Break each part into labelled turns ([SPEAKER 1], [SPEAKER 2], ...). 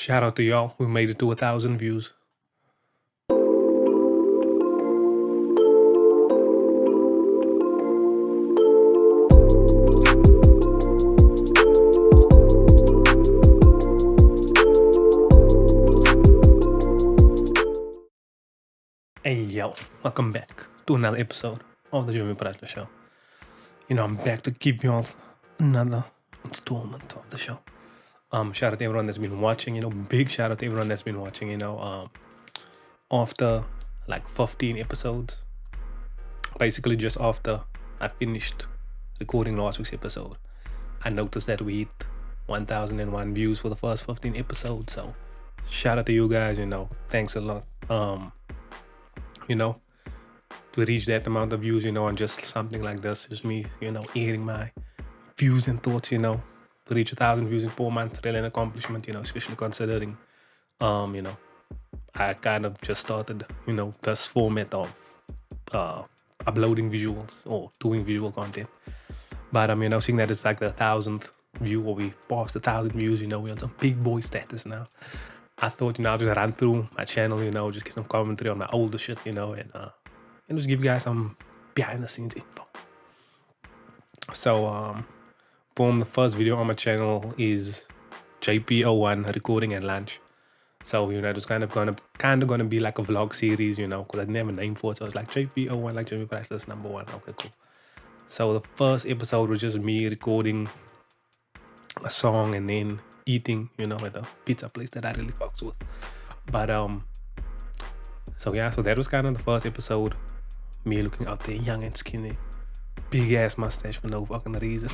[SPEAKER 1] Shout out to y'all who made it to 1,000 views. Hey yo, welcome back to another episode of the Jimi Priceless Show. I'm back to give y'all another installment of the show. Shout out to everyone that's been watching, big shout out to everyone that's been watching, after like 15 episodes. Basically just after I finished recording last week's episode, I noticed that we hit 1,001 views for the first 15 episodes. So shout out to you guys, thanks a lot. To reach that amount of views, on just something like this, just me, airing my views and thoughts, to reach 1,000 views in 4 months, really an accomplishment, especially considering, I kind of just started, this format of uploading visuals or doing visual content. But, seeing that it's like the 1,000th view, or we passed 1,000 views, we're on some big boy status now. I thought, I'll just run through my channel, just get some commentary on my older shit, and just give you guys some behind the scenes info. So, boom, the first video on my channel is JP01 recording at lunch. So, it's kind of gonna be like a vlog series, because I didn't have a name for it. So it's like JP01, like Jimi Priceless #1. Okay, cool. So the first episode was just me recording a song and then eating, at a pizza place that I really fucks with. But so that was kind of the first episode. Me looking out there, young and skinny, big ass mustache for no fucking reason.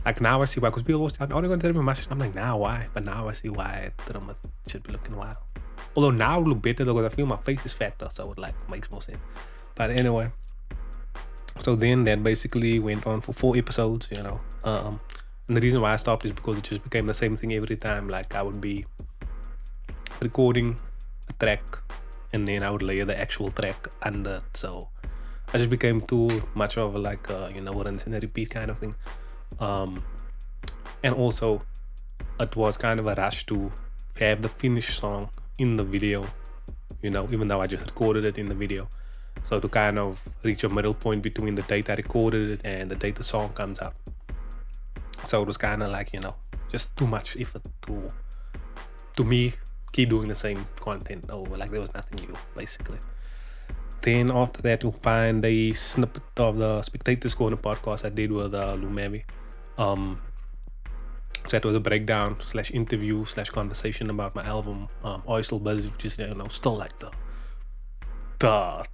[SPEAKER 1] Like now I see why, because people always tell me, "Oh, they're gonna tell me my mustache." I'm like, nah, why? But now I see why I should be looking wild. Although now I look better though, because I feel my face is fatter, so it makes more sense. But anyway, so then that basically went on for 4 episodes, and the reason why I stopped is because it just became the same thing every time. Like I would be recording a track and then I would layer the actual track under it. So I just became too much of rinse and repeat kind of thing. And also it was kind of a rush to have the finished song in the video, even though I just recorded it in the video. So to kind of reach a middle point between the date I recorded it and the date the song comes out. So it was kind of like, just too much effort to me keep doing the same content over. Like there was nothing new, basically. Then after that, you'll find a snippet of the Spectators Corner podcast I did with Lumavi. So that was a breakdown / interview / conversation about my album, Are You Still Busy, which is, still like the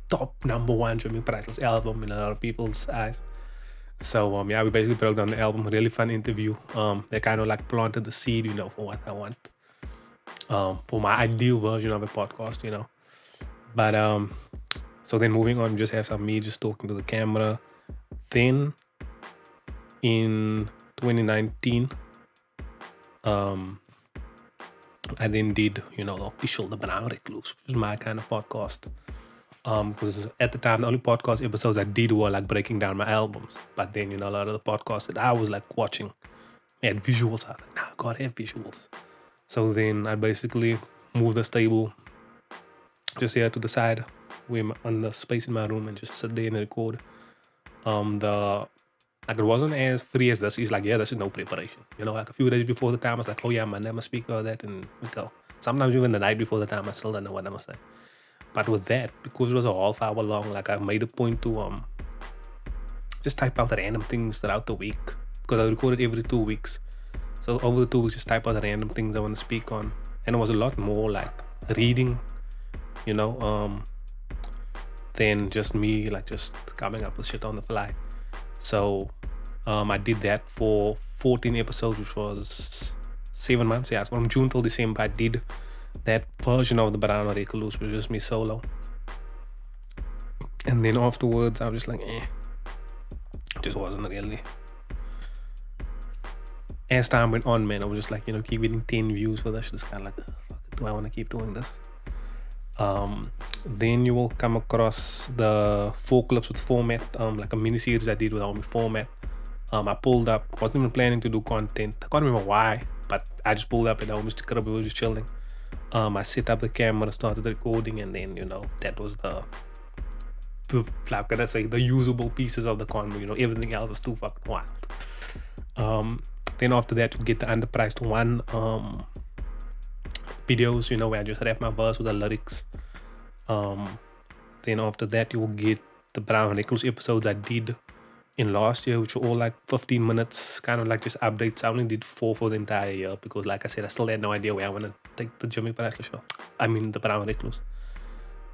[SPEAKER 1] top #1 Jimi Priceless album in a lot of people's eyes. So we basically broke down the album. Really fun interview. They kind of like planted the seed, for what I want, for my ideal version of a podcast, But so then moving on, just have some me just talking to the camera. Then in 2019, I then did, the official The Brown Recluse, which was my kind of podcast. Because at the time, the only podcast episodes I did were like breaking down my albums. But then, a lot of the podcasts that I was like watching had visuals. I was like, nah, I gotta have visuals. So then I basically moved the table just here to the side, on the space in my room, and just sit there and record. It wasn't as free as this. It's like, this is no preparation. Like a few days before the time, I was like, oh yeah, man, I'm gonna speak about that, and we go. Sometimes even the night before the time, I still don't know what I'm gonna say. But with that, because it was a half hour long, like I made a point to just type out random things throughout the week, because I recorded every 2 weeks. So over the 2 weeks, just type out the random things I want to speak on, and it was a lot more like reading, than just me like just coming up with shit on the fly. So I did that for 14 episodes, which was 7 months. So from June till December, I did that version of the Brown Recluse, which was just me solo. And then afterwards, I was just like, just wasn't really. As time went on, man, I was just like, keep getting 10 views for that. Just kind of like, fuck it, do I want to keep doing this? Then you will come across the 4 clips with format, like a mini series I did with Homie Format. I pulled up, wasn't even planning to do content. I can't remember why, but I just pulled up and I was just chilling. I set up the camera, started recording, and then that was the how can I say, the usable pieces of the convo. Everything else was too fucking wild. Then after that, you get the underpriced one videos, where I just rap my verse with the lyrics. Then after that, you will get the Brown Recluse episodes I did in last year, which were all like 15 minutes, kind of like just updates. I only did 4 for the entire year because, like I said, I still had no idea where I want to take the Jimi Priceless Show. I mean, the Brown Recluse.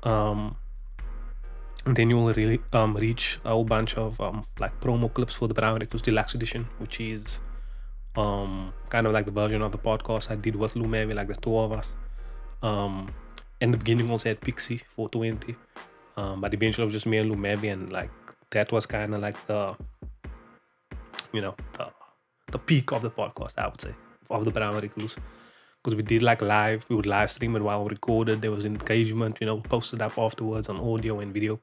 [SPEAKER 1] And then you will really reach a whole bunch of like promo clips for the Brown Recluse Deluxe Edition, which is kind of like the version of the podcast I did with Lou Mavy, like the two of us. In the beginning, also had Pixie 420, but eventually it was just me and Lou Mavy, and like that was kind of like the peak of the podcast, I would say, of the Brown Recluse, because we did like live. We would live stream it while we recorded. There was engagement, posted up afterwards on audio and video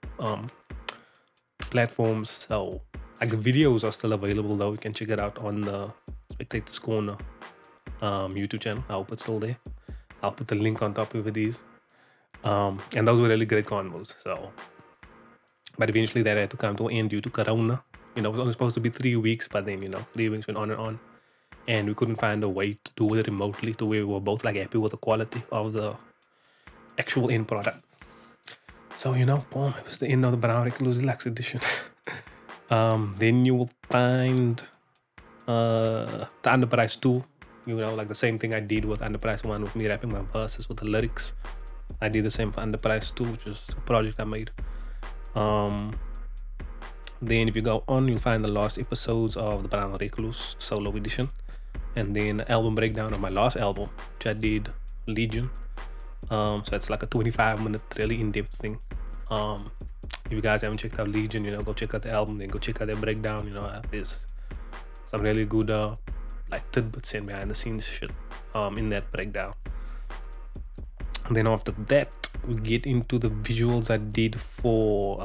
[SPEAKER 1] platforms. So like the videos are still available though. You can check it out on the Spectator's Corner YouTube channel. I hope it's still there. I'll put the link on top of these. And those were really great convos. So, but eventually that had to come to an end due to Corona. It was only supposed to be 3 weeks, but then 3 weeks went on, and we couldn't find a way to do it remotely to where we were both like happy with the quality of the actual end product. So boom, it was the end of the Brown Recluse Deluxe Edition. Then you will find the Underpriced 2. Like the same thing I did with Underpriced 1 with me rapping my verses with the lyrics. I did the same for Underpriced 2, which is a project I made. Then if you go on, you'll find the last episodes of the Brown Recluse solo edition, and then album breakdown of my last album, which I did, Legion. So it's like a 25-minute really in-depth thing. If you guys haven't checked out Legion, go check out the album, then go check out their breakdown. There's some really good like tidbits and behind the scenes shit in that breakdown. And then after that, we get into the visuals I did for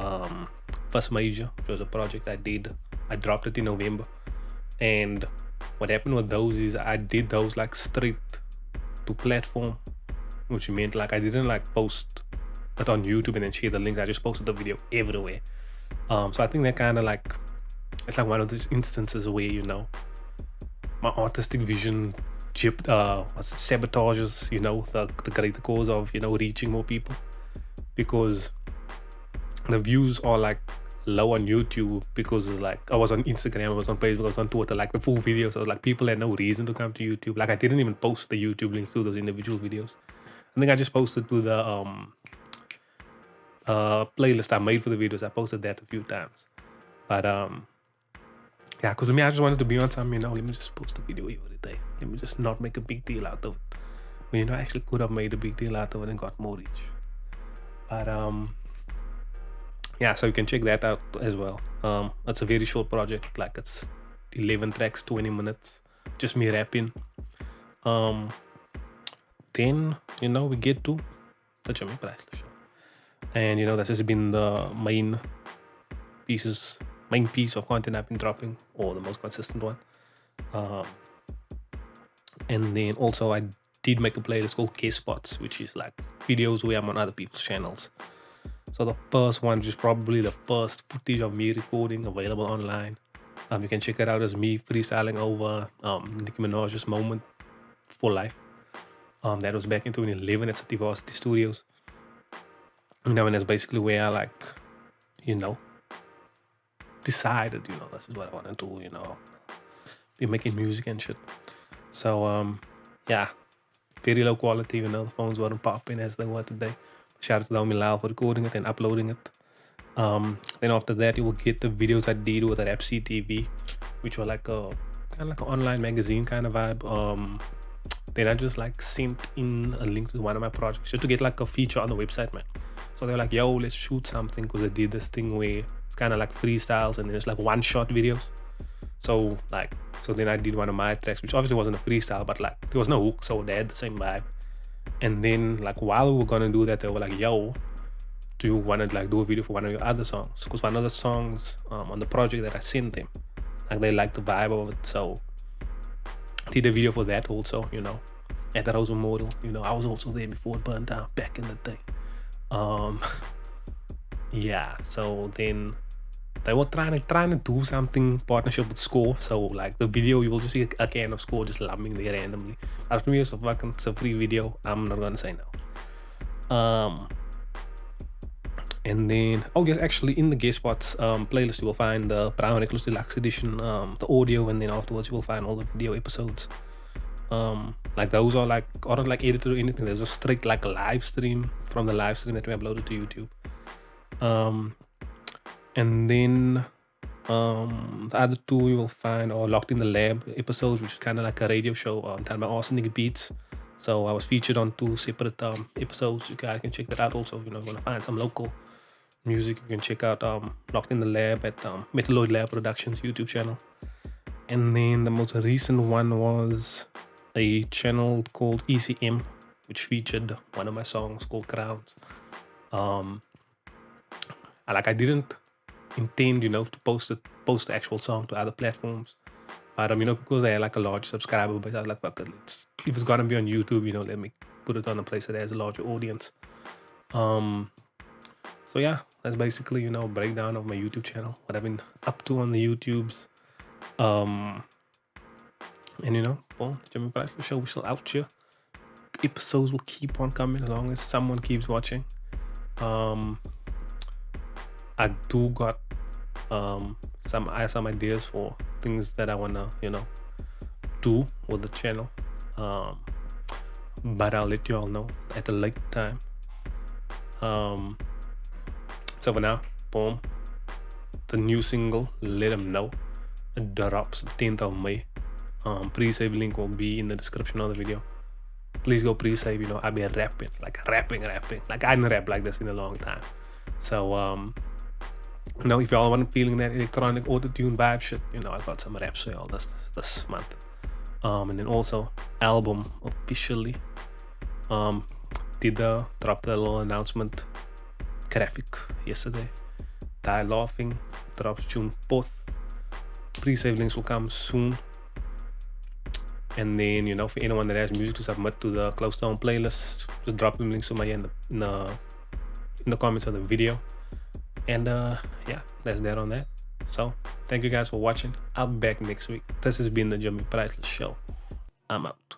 [SPEAKER 1] First Major, which was a project I did. I dropped it in November, and what happened with those is I did those like straight to platform, which meant like I didn't like post it on YouTube and then share the links. I just posted the video everywhere. So I think that kind of like, it's like one of those instances where my artistic vision sabotages the greater cause of reaching more people, because the views are like low on YouTube because like I was on Instagram, I was on Facebook, I was on Twitter, like the full video. So like people had no reason to come to YouTube. Like I didn't even post the YouTube links to those individual videos. I think I just posted to the playlist I made for the videos. I posted that a few times, but yeah, because I just wanted to be on some, let me just post a video every day. Let me just not make a big deal out of it. When I actually could have made a big deal out of it and got more reach. But yeah, so you can check that out as well. It's a very short project, like it's 11 tracks, 20 minutes, just me rapping. Then we get to the Jimi Priceless Show, and that's just been the main piece of content I've been dropping, or the most consistent one. And then also I did make a playlist called Guest Spots, which is like videos where I'm on other people's channels. So the first one is probably the first footage of me recording available online. You can check it out as me freestyling over Nicki Minaj's Moment for Life. That was back in 2011 at City Varsity Studios. And that's basically where I like, decided, this is what I want to do, be making music and shit. So, yeah, very low quality, the phones weren't popping as they were today. Shout out to Naomi Lyle for recording it and uploading it. Then after that, you will get the videos I did with Rap CTV, which were like a kind of like an online magazine kind of vibe. Then I just like sent in a link to one of my projects just to get like a feature on the website, man. So they were like, yo, let's shoot something, because I did this thing where it's kind of like freestyles and then it's like one-shot videos. So then I did one of my tracks, which obviously wasn't a freestyle, but like there was no hook, so they had the same vibe. And then like while we were gonna do that, they were like, yo, do you want to like do a video for one of your other songs? Because one of the songs on the project that I sent them, Like they like the vibe of it. So did a video for that also, at the Rose Memorial. I was also there before it burned down back in the day. Yeah, so then they were trying to do something partnership with Score. So like the video, you will just see a can of Score just lumping there randomly. After me, it's a free video. I'm not gonna say no. And then, oh yes, actually in the guest spots playlist, you will find the Brown Reckless Deluxe Edition, the audio, and then afterwards you will find all the video episodes. Like those aren't like edited or anything. There's just straight like a live stream from the live stream that we uploaded to YouTube. And then the other two you will find are Locked in the Lab episodes, which is kind of like a radio show done by Arsenic Beats. So I was featured on 2 separate episodes. You guys can check that out also. You want to find some local music, you can check out Locked in the Lab at Metalloid Lab Productions YouTube channel. And then the most recent one was a channel called ECM, which featured one of my songs called Crowns. I didn't intend, to post the actual song to other platforms, but because they had like a large subscriber base, I was like, fuck it, if it's gonna be on YouTube, let me put it on a place that has a larger audience. So yeah, that's basically a breakdown of my YouTube channel, what I've been up to on the YouTubes. And boom, it's Jimi Priceless Show. We're still out here. Episodes will keep on coming as long as someone keeps watching. I do got some ideas for things that I wanna do with the channel, but I'll let you all know at a later time. So for now, boom, the new single Lettem it drops 10th of May. Pre-save link will be in the description of the video. Please go pre-save. I've been rapping like I didn't rap like this in a long time. So if y'all want feeling that electronic auto-tune vibe shit, I got some raps for y'all this month. And then also album officially dropped a little announcement graphic yesterday. Die Laughing drops June 4th. Pre-save links will come soon. And then for anyone that has music to submit to the Close to Home playlist, just drop them links to my in the comments of the video. And yeah, that's that on that. So thank you guys for watching. I'll be back next week. This has been the Jimi Priceless Show. I'm out.